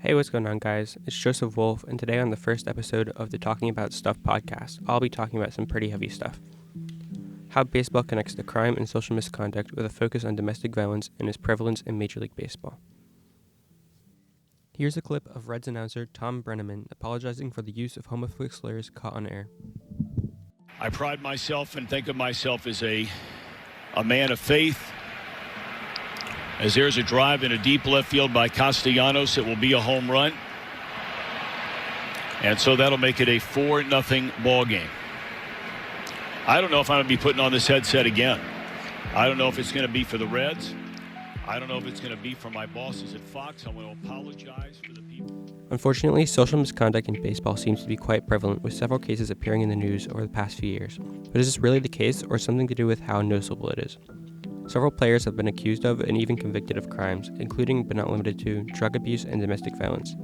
Hey, what's going on, guys? It's Joseph Wolff, and today on the first episode of the Talking About Stuff podcast, I'll be talking about some pretty heavy stuff. How baseball connects to crime and social misconduct with a focus on domestic violence and its prevalence in Major League Baseball. Here's a clip of Reds announcer Tom Brenneman apologizing for the use of homophobic slurs caught on air. I pride myself and think of myself as a man of faith. As there's a drive in a deep left field by Castellanos, it will be a home run. And so that'll make it a 4-0 ball game. I don't know if I'm going to be putting on this headset again. I don't know if it's going to be for the Reds. I don't know if it's going to be for my bosses at Fox. I want to apologize for the people. Unfortunately, social misconduct in baseball seems to be quite prevalent, with several cases appearing in the news over the past few years. But is this really the case, or something to do with how noticeable it is? Several players have been accused of and even convicted of crimes, including but not limited to drug abuse and domestic violence.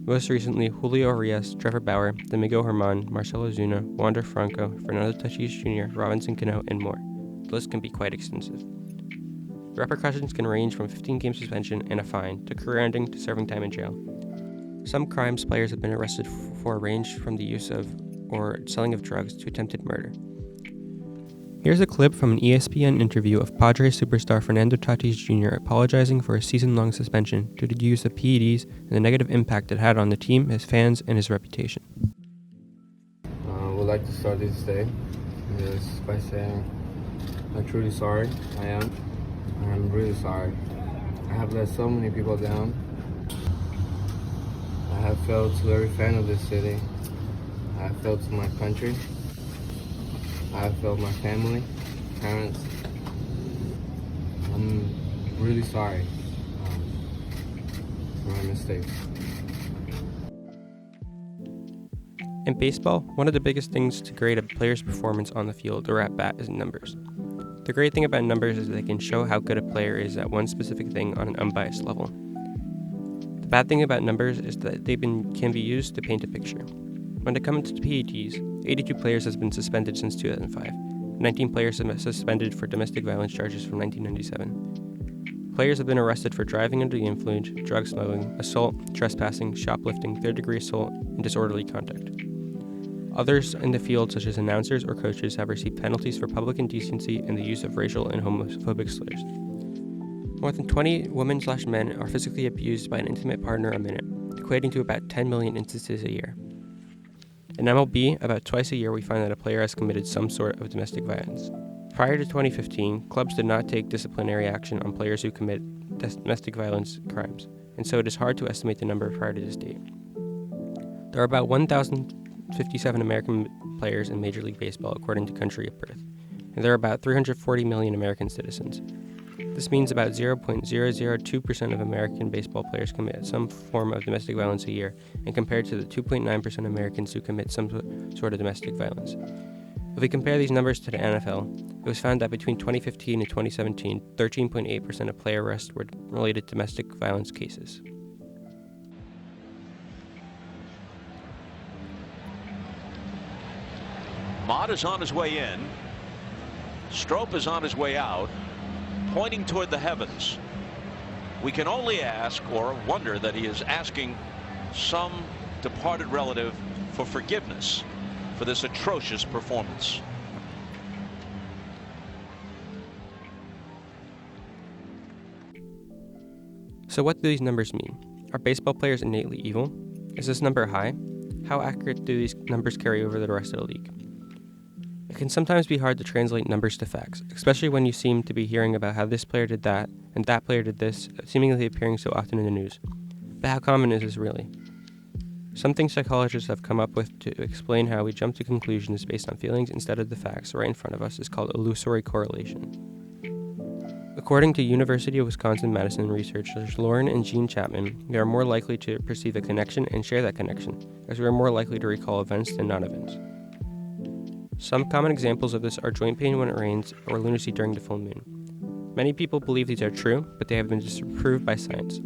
Most recently, Julio Urias, Trevor Bauer, Domingo Germán, Marcelo Zuna, Wander Franco, Fernando Tatis Jr., Robinson Cano, and more. The list can be quite extensive. The repercussions can range from 15-game suspension and a fine to career-ending to serving time in jail. Some crimes players have been arrested for range from the use of or selling of drugs to attempted murder. Here's a clip from an ESPN interview of Padres superstar Fernando Tatis Jr. apologizing for a season-long suspension due to the use of PEDs and the negative impact it had on the team, his fans, and his reputation. Would like to start this day just by saying I'm truly sorry. I'm really sorry. I have let so many people down. I have failed to every fan of this city. I have failed to my country. I have failed my family, parents. I'm really sorry for my mistakes. In baseball, one of the biggest things to grade a player's performance on the field or at bat is numbers. The great thing about numbers is they can show how good a player is at one specific thing on an unbiased level. The bad thing about numbers is that they can be used to paint a picture. When it comes to PEDs, 82 players have been suspended since 2005. 19 players have been suspended for domestic violence charges from 1997. Players have been arrested for driving under the influence, drug smuggling, assault, trespassing, shoplifting, third-degree assault, and disorderly conduct. Others in the field, such as announcers or coaches, have received penalties for public indecency and the use of racial and homophobic slurs. More than 20 women/men are physically abused by an intimate partner a minute, equating to about 10 million instances a year. In MLB, about twice a year we find that a player has committed some sort of domestic violence. Prior to 2015, clubs did not take disciplinary action on players who commit domestic violence crimes, and so it is hard to estimate the number prior to this date. There are about 1,057 American players in Major League Baseball according to country of birth, and there are about 340 million American citizens. This means about 0.002% of American baseball players commit some form of domestic violence a year, and compared to the 2.9% of Americans who commit some sort of domestic violence. If we compare these numbers to the NFL, it was found that between 2015 and 2017, 13.8% of player arrests were related to domestic violence cases. Mott is on his way in. Strop is on his way out, pointing toward the heavens. We can only ask or wonder that he is asking some departed relative for forgiveness for this atrocious performance. So what do these numbers mean? Are baseball players innately evil? Is this number high? How accurate do these numbers carry over the rest of the league? It can sometimes be hard to translate numbers to facts, especially when you seem to be hearing about how this player did that and that player did this, seemingly appearing so often in the news. But how common is this really? Something psychologists have come up with to explain how we jump to conclusions based on feelings instead of the facts right in front of us is called illusory correlation. According to University of Wisconsin-Madison researchers Lauren and Gene Chapman, we are more likely to perceive a connection and share that connection, as we are more likely to recall events than non-events. Some common examples of this are joint pain when it rains or lunacy during the full moon. Many people believe these are true, but they have been disproved by science.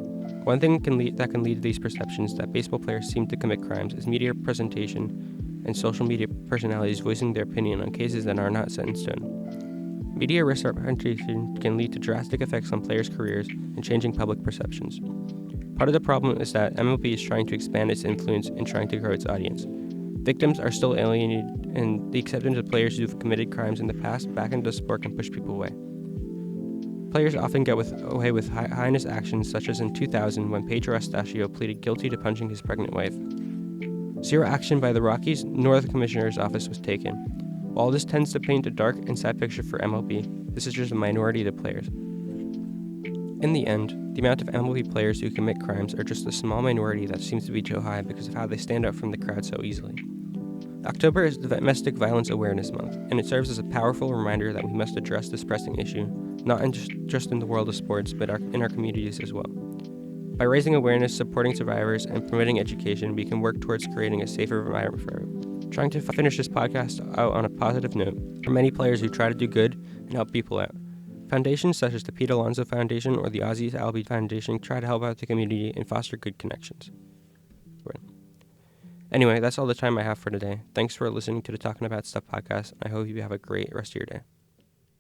One thing that can lead to these perceptions that baseball players seem to commit crimes is media presentation and social media personalities voicing their opinion on cases that are not set in stone. Media representation can lead to drastic effects on players' careers and changing public perceptions. Part of the problem is that MLB is trying to expand its influence and trying to grow its audience. Victims are still alienated, and the acceptance of players who've committed crimes in the past back into the sport can push people away. Players often get away with heinous actions, such as in 2000 when Pedro Estachio pleaded guilty to punching his pregnant wife. Zero action by the Rockies nor the commissioner's office was taken. While this tends to paint a dark and sad picture for MLB, this is just a minority of the players. In the end, the amount of MLB players who commit crimes are just a small minority that seems to be so high because of how they stand out from the crowd so easily. October is Domestic Violence Awareness Month, and it serves as a powerful reminder that we must address this pressing issue, not just in the world of sports, but in our communities as well. By raising awareness, supporting survivors, and promoting education, we can work towards creating a safer environment for everyone. Trying to finish this podcast out on a positive note, there are many players who try to do good and help people out. Foundations such as the Pete Alonso Foundation or the Ozzy Albies Foundation try to help out the community and foster good connections. Anyway, that's all the time I have for today. Thanks for listening to the Talking About Stuff podcast. I hope you have a great rest of your day.